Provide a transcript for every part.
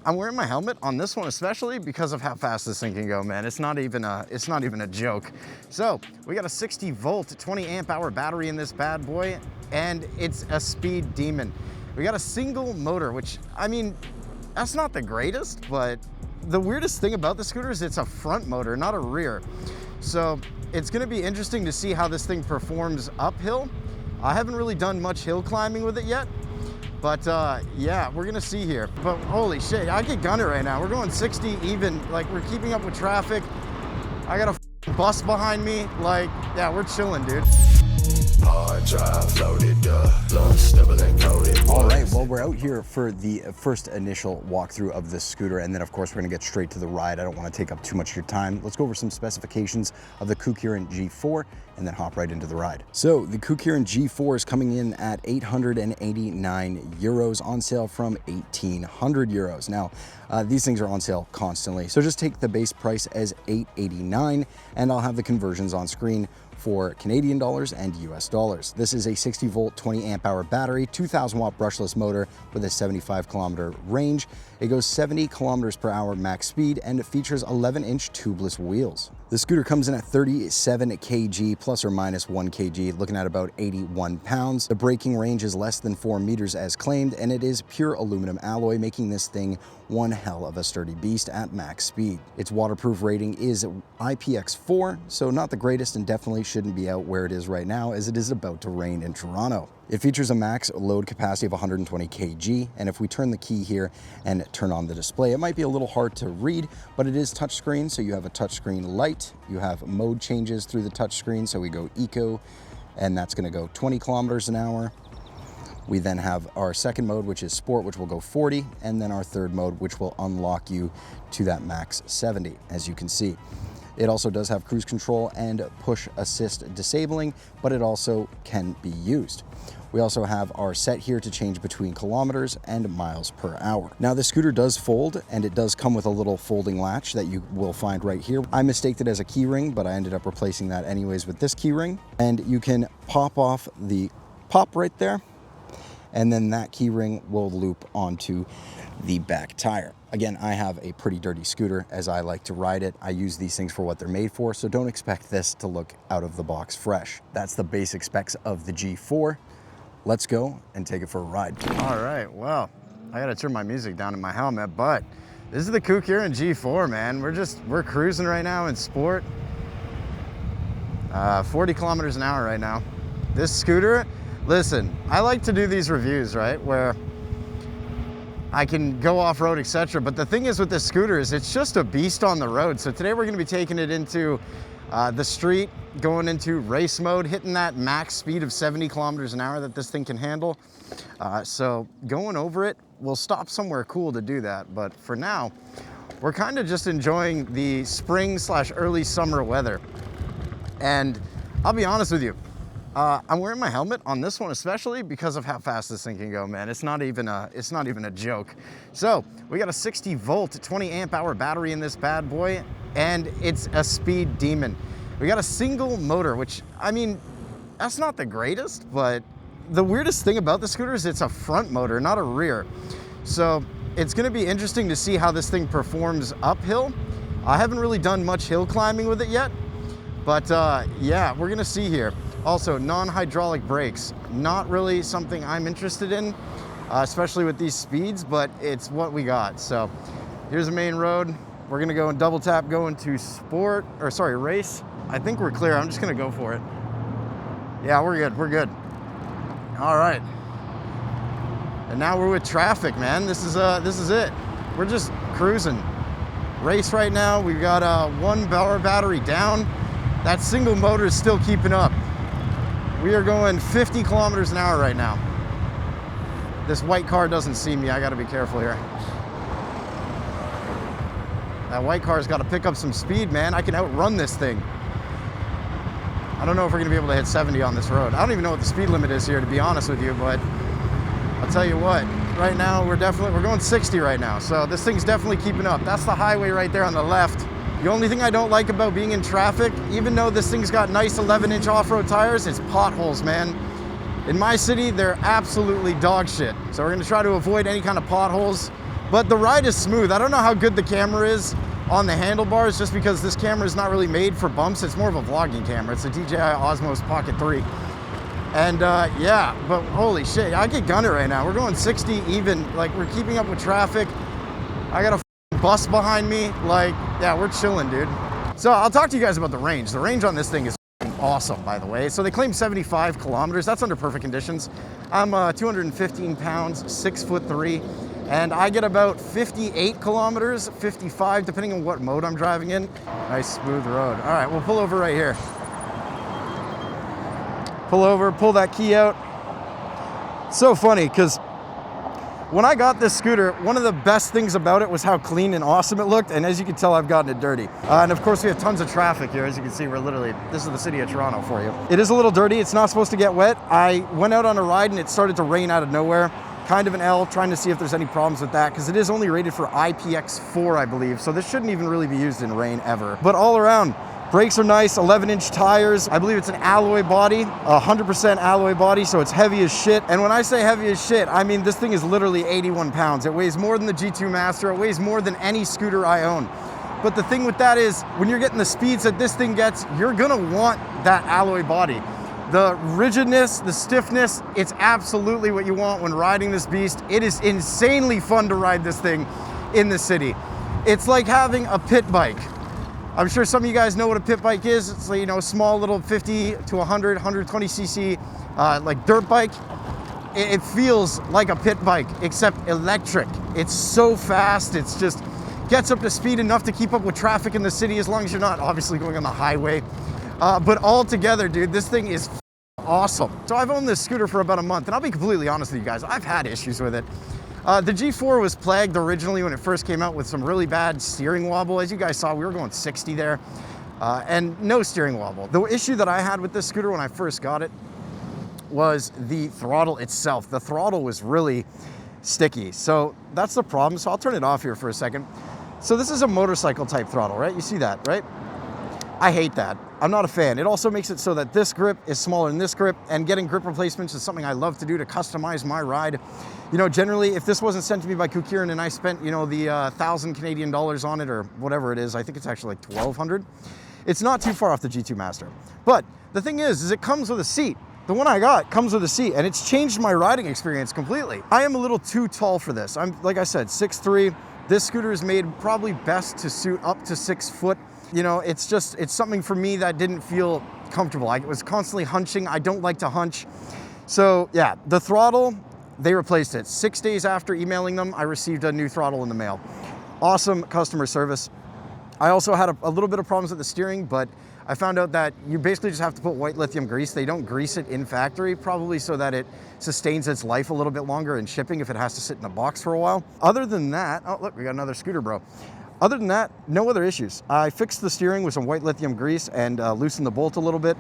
I'm wearing my helmet on this one, especially because of how fast this thing can go, man. It's not even a joke. So we got a 60 volt, 20 amp hour battery in this bad boy, and it's a speed demon. We got a single motor, which, I mean, that's not the greatest, but the weirdest thing about the scooter is it's a front motor, not a rear. So it's gonna be interesting to see how this thing performs uphill. I haven't really done much hill climbing with it yet, but yeah, we're gonna see here. But holy shit, I could gun it right now. We're going 60 even, like we're keeping up with traffic. I got a bus behind me, like, yeah, we're chilling, dude. Hard drive loaded up, stubble and coated. All right, well, we're out here for the first initial walkthrough of this scooter, and then of course we're gonna get straight to the ride. I don't wanna take up too much of your time. Let's go over some specifications of the Kukirin G4 and then hop right into the ride. So the Kukirin G4 is coming in at 889 euros, on sale from 1,800 euros. Now, these things are on sale constantly, so just take the base price as 889, and I'll have the conversions on screen for Canadian dollars and US dollars. This is a 60 volt, 20 amp hour battery, 2000 watt brushless motor with a 75 kilometer range. It goes 70 kilometers per hour max speed, and it features 11-inch tubeless wheels. The scooter comes in at 37 kg plus or minus 1 kg, looking at about 81 pounds. The braking range is less than 4 meters as claimed, and it is pure aluminum alloy, making this thing one hell of a sturdy beast at max speed. Its waterproof rating is IPX4, so not the greatest, and definitely shouldn't be out where it is right now, as it is about to rain in Toronto. It features a max load capacity of 120 kg, and if we turn the key here and turn on the display, it might be a little hard to read, but it is touchscreen, so you have a touchscreen light. You have mode changes through the touchscreen, so we go eco, and that's gonna go 20 kilometers an hour. We then have our second mode, which is sport, which will go 40, and then our third mode, which will unlock you to that max 70, as you can see. It also does have cruise control and push assist disabling, but it also can be used. We also have our set here to change between kilometers and miles per hour. Now the scooter does fold, and it does come with a little folding latch that you will find right here. I mistaked it as a key ring, but I ended up replacing that anyways with this key ring. And you can pop off the pop right there, and then that key ring will loop onto the back tire. Again, I have a pretty dirty scooter as I like to ride it. I use these things for what they're made for, so don't expect this to look out of the box fresh. That's the basic specs of the G4. Let's go and take it for a ride. All right, well, I gotta turn my music down in my helmet, but this is the Kukirin G4, man. We're cruising right now in sport. 40 kilometers an hour right now. This scooter, listen, I like to do these reviews, right, where I can go off-road, etc. But the thing is with this scooter is it's just a beast on the road. So today we're gonna be taking it into the street, going into race mode, hitting that max speed of 70 kilometers an hour that this thing can handle. So going over it, we'll stop somewhere cool to do that. But for now, we're kind of just enjoying the spring/early summer weather. And I'll be honest with you, I'm wearing my helmet on this one, especially because of how fast this thing can go, man. It's not even a joke. So we got a 60 volt, 20 amp hour battery in this bad boy, and it's a speed demon. We got a single motor, which, I mean, that's not the greatest, but the weirdest thing about the scooter is it's a front motor, not a rear. So it's gonna be interesting to see how this thing performs uphill. I haven't really done much hill climbing with it yet, but yeah, we're gonna see here. Also, non-hydraulic brakes, not really something I'm interested in, especially with these speeds, but it's what we got. So here's the main road. We're gonna go and double tap, go into sport, or sorry, race. I think we're clear, I'm just gonna go for it. Yeah, we're good. All right. And now we're with traffic, man. This is it. We're just cruising. Race right now, we've got a 1 hour battery down. That single motor is still keeping up. We are going 50 kilometers an hour right now. This white car doesn't see me. I gotta be careful here. That white car's gotta pick up some speed, man. I can outrun this thing. I don't know if we're gonna be able to hit 70 on this road. I don't even know what the speed limit is here, to be honest with you, but I'll tell you what, right now we're going 60 right now. So this thing's definitely keeping up. That's the highway right there on the left. The only thing I don't like about being in traffic, even though this thing's got nice 11-inch off-road tires, it's potholes, man. In my city, they're absolutely dog shit. So we're gonna try to avoid any kind of potholes. But the ride is smooth. I don't know how good the camera is on the handlebars, just because this camera is not really made for bumps. It's more of a vlogging camera. It's a DJI Osmos Pocket 3. And yeah, but holy shit, I could gun it right now. We're going 60 even, like we're keeping up with traffic. I got a bus behind me. Like, yeah, we're chilling, dude. So I'll talk to you guys about the range. The range on this thing is awesome, by the way. So they claim 75 kilometers. That's under perfect conditions. I'm 215 pounds, 6'3", and I get about 58 kilometers, 55, depending on what mode I'm driving in. Nice smooth road. All right, we'll pull over right here. Pull over, pull that key out. It's so funny, because when I got this scooter, one of the best things about it was how clean and awesome it looked, and as you can tell, I've gotten it dirty. And of course, we have tons of traffic here. As you can see, we're literally, this is the city of Toronto for you. It is a little dirty. It's not supposed to get wet. I went out on a ride and it started to rain out of nowhere. Kind of an L, trying to see if there's any problems with that, because it is only rated for IPX4, I believe, so this shouldn't even really be used in rain ever. But all around, brakes are nice, 11-inch tires. I believe it's an alloy body, 100% alloy body, so it's heavy as shit. And when I say heavy as shit, I mean this thing is literally 81 pounds. It weighs more than the G2 Master. It weighs more than any scooter I own. But the thing with that is, when you're getting the speeds that this thing gets, you're gonna want that alloy body. The rigidness, the stiffness, it's absolutely what you want when riding this beast. It is insanely fun to ride this thing in the city. It's like having a pit bike. I'm sure some of you guys know what a pit bike is. It's like, you know, a small little 50 to 100, 120 cc like dirt bike. It feels like a pit bike, except electric. It's so fast. It's just gets up to speed enough to keep up with traffic in the city, as long as you're not obviously going on the highway. But all together, dude, this thing is awesome. So I've owned this scooter for about a month, and I'll be completely honest with you guys, I've had issues with it. The G4 was plagued originally when it first came out with some really bad steering wobble. As you guys saw, we were going 60 there, and no steering wobble. The issue that I had with this scooter when I first got it was the throttle itself. The throttle was really sticky, so that's the problem. So I'll turn it off here for a second. So this is a motorcycle type throttle, right? You see that, right? I hate that. I'm not a fan. It also makes it so that this grip is smaller than this grip, and getting grip replacements is something I love to do to customize my ride. You know, generally, if this wasn't sent to me by Kukirin and I spent, you know, the 1,000 Canadian dollars on it, or whatever it is, I think it's actually like 1,200. It's not too far off the G2 Master. But the thing is it comes with a seat. The one I got comes with a seat, and it's changed my riding experience completely. I am a little too tall for this. I'm, like I said, 6'3". This scooter is made probably best to suit up to 6 foot. You know, it's something for me that didn't feel comfortable. I was constantly hunching. I don't like to hunch. So yeah, the throttle, they replaced it. 6 days after emailing them, I received a new throttle in the mail. Awesome customer service. I also had a little bit of problems with the steering, but I found out that you basically just have to put white lithium grease. They don't grease it in factory, probably so that it sustains its life a little bit longer in shipping if it has to sit in a box for a while. Other than that, oh look, we got another scooter bro. Other than that, no other issues. I fixed the steering with some white lithium grease and loosened the bolt a little bit.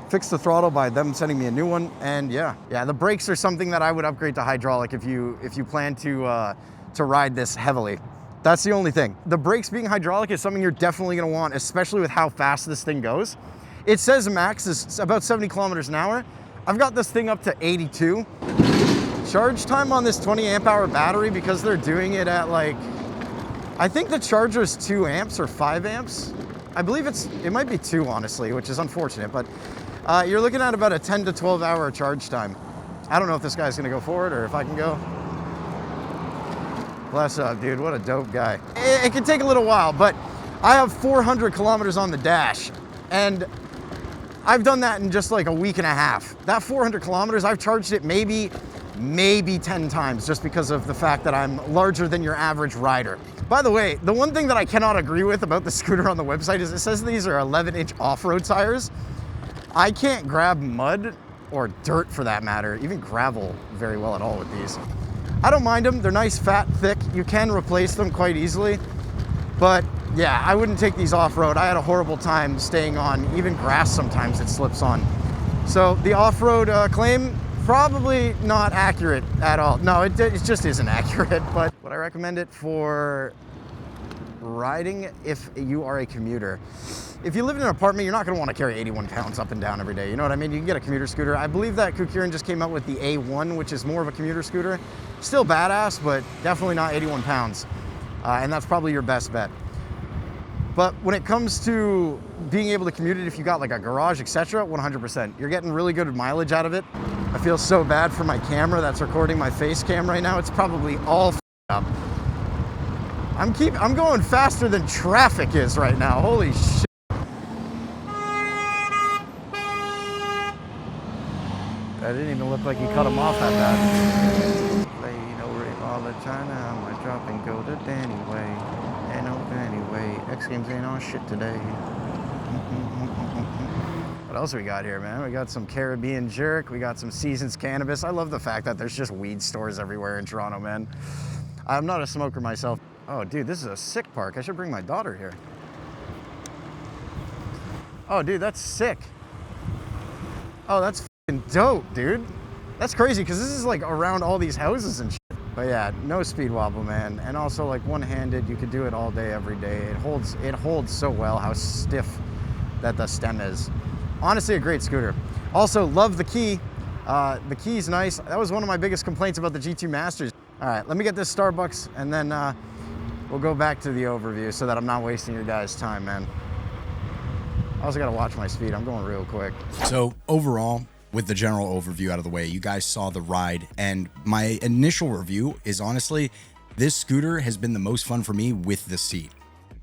Fixed the throttle by them sending me a new one, and yeah, the brakes are something that I would upgrade to hydraulic if you plan to ride this heavily. That's the only thing. The brakes being hydraulic is something you're definitely gonna want, especially with how fast this thing goes. It says max is about 70 kilometers an hour. I've got this thing up to 82. Charge time on this 20 amp hour battery, because they're doing it at like, I think the charger is 2 amps or 5 amps. I believe it might be 2, honestly, which is unfortunate, but you're looking at about a 10 to 12 hour charge time. I don't know if this guy's gonna go forward or if I can go. Bless up, dude, what a dope guy. It can take a little while, but I have 400 kilometers on the dash, and I've done that in just like a week and a half. That 400 kilometers, I've charged it maybe 10 times, just because of the fact that I'm larger than your average rider. By the way, the one thing that I cannot agree with about the scooter on the website is it says these are 11-inch off-road tires. I can't grab mud, or dirt for that matter, even gravel very well at all with these. I don't mind them, they're nice, fat, thick. You can replace them quite easily, but yeah, I wouldn't take these off-road. I had a horrible time staying on even grass. Sometimes it slips on. So the off-road claim, probably not accurate at all. No, it just isn't accurate, but would I recommend it for riding if you are a commuter? If you live in an apartment, you're not gonna wanna carry 81 pounds up and down every day. You know what I mean? You can get a commuter scooter. I believe that Kukirin just came out with the A1, which is more of a commuter scooter. Still badass, but definitely not 81 pounds. And that's probably your best bet. But when it comes to being able to commute it, if you got like a garage, etc., 100%. You're getting really good mileage out of it. I feel so bad for my camera that's recording my face cam right now. It's probably all up. I'm going faster than traffic is right now. Holy shit. That didn't even look like he cut him off that bad. Playing over it all the time now. I might drop and go to Danny Way. And over anyway. X Games ain't on shit today. What else we got here, man? We got some Caribbean jerk. We got some Seasons cannabis. I love the fact that there's just weed stores everywhere in Toronto, man. I'm not a smoker myself. Oh, dude, this is a sick park. I should bring my daughter here. Oh, dude, that's sick. Oh, that's fucking dope, dude. That's crazy, because this is like around all these houses and shit. But yeah, no speed wobble, man. And also like one-handed, you could do it all day, every day. It holds so well how stiff that the stem is. Honestly, a great scooter. Also, love the key. The key's nice. That was one of my biggest complaints about the G2 Masters. All right, let me get this Starbucks and then we'll go back to the overview so that I'm not wasting your guys' time, man. I also gotta watch my speed. I'm going real quick. So overall, with the general overview out of the way, you guys saw the ride, and my initial review is honestly, this scooter has been the most fun for me with the seat.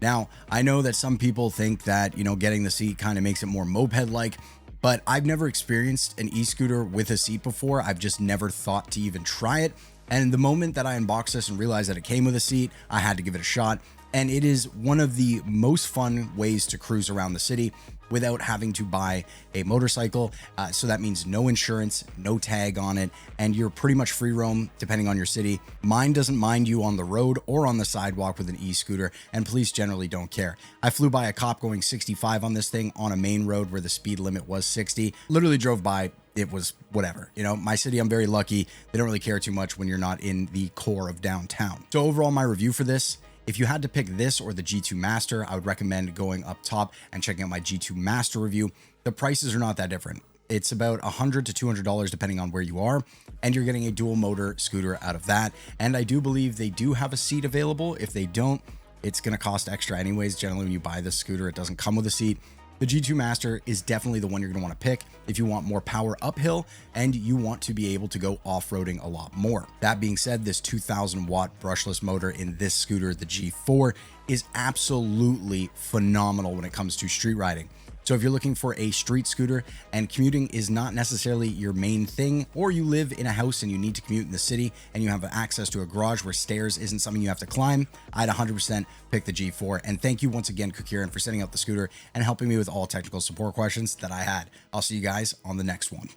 Now, I know that some people think that, you know, getting the seat kind of makes it more moped-like, but I've never experienced an e-scooter with a seat before. I've just never thought to even try it. And the moment that I unboxed this and realized that it came with a seat, I had to give it a shot. And it is one of the most fun ways to cruise around the city without having to buy a motorcycle. So that means no insurance, no tag on it, and you're pretty much free roam depending on your city. Mine doesn't mind you on the road or on the sidewalk with an e-scooter, and police generally don't care. I flew by a cop going 65 on this thing on a main road where the speed limit was 60. Literally drove by, it was whatever. You know, my city, I'm very lucky. They don't really care too much when you're not in the core of downtown. So overall, my review for this, if you had to pick this or the G2 Master, I would recommend going up top and checking out my G2 Master review. The prices are not that different. It's about $100 to $200 depending on where you are, and you're getting a dual motor scooter out of that. And I do believe they do have a seat available. If they don't, it's going to cost extra anyways. Generally, when you buy this scooter, it doesn't come with a seat. The G2 Master is definitely the one you're going to want to pick if you want more power uphill and you want to be able to go off-roading a lot more. That being said, this 2000 watt brushless motor in this scooter, the G4, is absolutely phenomenal when it comes to street riding. So if you're looking for a street scooter and commuting is not necessarily your main thing, or you live in a house and you need to commute in the city and you have access to a garage where stairs isn't something you have to climb, I'd 100% pick the G4. And thank you once again, Kukirin, for setting up the scooter and helping me with all technical support questions that I had. I'll see you guys on the next one.